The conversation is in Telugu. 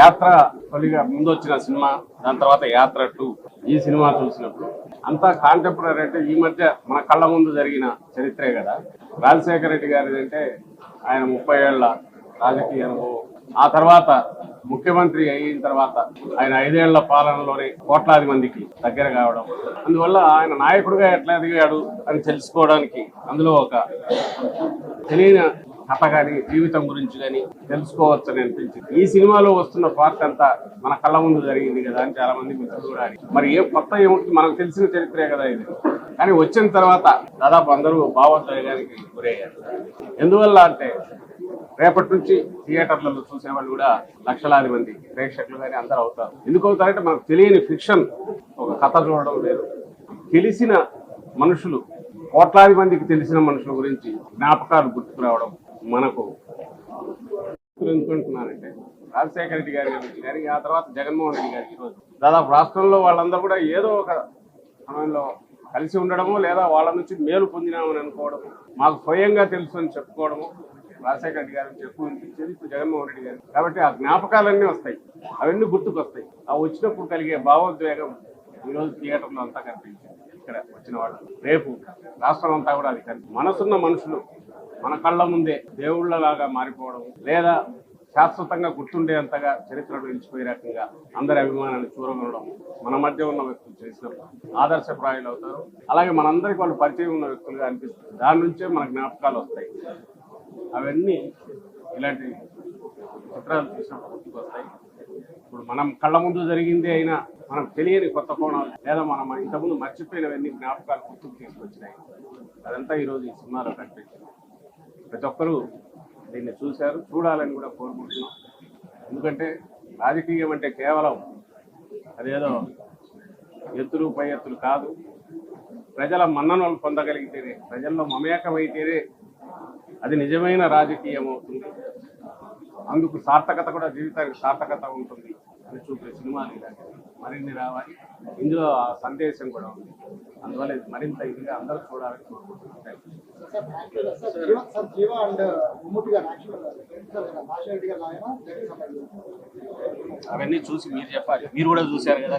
యాత్ర తొలిగా ముందు వచ్చిన సినిమా, దాని తర్వాత యాత్ర 2 ఈ సినిమా చూసినప్పుడు అంతా కాంటెంపరీ అంటే ఈ మధ్య మన కళ్ళ ముందు జరిగిన చరిత్రే కదా. రాజశేఖర రెడ్డి గారి అంటే ఆయన 30 ఏళ్ల రాజకీయ అనుభవం, ఆ తర్వాత ముఖ్యమంత్రి అయిన తర్వాత ఆయన 5 ఏళ్ల పాలనలోనే కోట్లాది మందికి దగ్గర కావడం, అందువల్ల ఆయన నాయకుడిగా ఎట్లా ఎదిగాడు అని తెలుసుకోవడానికి అందులో ఒక తెలియని కథ కానీ జీవితం గురించి కానీ తెలుసుకోవచ్చని అనిపించింది. ఈ సినిమాలో వస్తున్న పార్ట్ అంతా మన కళ్ళ ముందు జరిగింది కదా అని చాలా మంది మిత్రులు కూడా మరి ఏ కొత్త ఏముంటుంది, మనకు తెలిసిన చరిత్రే కదా ఇది. కానీ వచ్చిన తర్వాత దాదాపు అందరూ భావోద్వేగానికి గురయ్యారు. ఎందువల్ల అంటే రేపటి నుంచి థియేటర్లలో చూసేవాళ్ళు కూడా లక్షలాది మంది ప్రేక్షకులు కానీ అందరూ అవుతారు. ఎందుకు అవుతారంటే మనకు తెలియని ఫిక్షన్, ఒక కథ చూడడం వేరు, తెలిసిన మనుషులు కోట్లాది మందికి తెలిసిన మనుషుల గురించి జ్ఞాపకాలు గుర్తుకు రావడం మనకు. ఎందుకుంటున్నానంటే రాజశేఖర రెడ్డి గారి గురించి కానీ, ఆ తర్వాత జగన్మోహన్ రెడ్డి గారికి ఈరోజు దాదాపు రాష్ట్రంలో వాళ్ళందరూ కూడా ఏదో ఒక సమయంలో కలిసి ఉండడము, లేదా వాళ్ళ నుంచి మేలు పొందినామని అనుకోవడము, మాకు స్వయంగా తెలుసు అని చెప్పుకోవడము రాజశేఖర రెడ్డి గారి నుంచి ఎక్కువ అనిపించేది ఇప్పుడు జగన్మోహన్ రెడ్డి గారు. కాబట్టి ఆ జ్ఞాపకాలన్నీ వస్తాయి, అవన్నీ గుర్తుకు వస్తాయి. ఆ వచ్చినప్పుడు కలిగే భావోద్వేగం ఈరోజు థియేటర్లో అంతా కనిపించింది. ఇక్కడ వచ్చిన వాళ్ళు రేపు రాష్ట్రం అంతా కూడా అది మనసున్న మనుషులు మన కళ్ళ ముందే దేవుళ్లలాగా మారిపోవడం, లేదా శాశ్వతంగా గుర్తుండేంతగా చరిత్రను నిలిచిపోయే రకంగా అందరి అభిమానాన్ని చూరగొనడం మన మధ్య ఉన్న వ్యక్తులు చేసినప్పుడు ఆదర్శప్రాయులు అవుతారు. అలాగే మనందరికీ వాళ్ళు పరిచయం ఉన్న వ్యక్తులుగా అనిపిస్తుంది. దాని నుంచే మన జ్ఞాపకాలు వస్తాయి. అవన్నీ ఇలాంటి చిత్రాలు చూసినప్పుడు గుర్తుకు వస్తాయి. ఇప్పుడు మనం కళ్ళ ముందు జరిగింది అయినా మనకు తెలియని కొత్త కోణాలు, లేదా మనం ఇంతకుముందు మర్చిపోయినవన్నీ జ్ఞాపకాలు గుర్తుకు తీసుకొచ్చినాయి. అదంతా ఈరోజు ఈ సినిమాలో కనిపించింది. ప్రతి ఒక్కరూ దీన్ని చూశారు, చూడాలని కూడా కోరుకుంటున్నాం. ఎందుకంటే రాజకీయం అంటే కేవలం అదేదో ఎత్తులు పై ఎత్తులు కాదు. ప్రజల మన్ననలు పొందగలిగితేనే, ప్రజల్లో మమేకమైతేనే అది నిజమైన రాజకీయం అవుతుంది. అందుకు సార్థకత కూడా, జీవితానికి సార్థకత ఉంటుంది అని చూపే సినిమాలు ఇలాంటి మరిన్ని రావాలి. ఇందులో ఆ సందేశం కూడా ఉంది. అందువల్ల ఇది మరింత ఇదిగా అందరూ చూడాలని కోరుకుంటున్నాను. అవన్నీ చూసి మీరు చెప్పాలి, మీరు కూడా చూశారు కదా.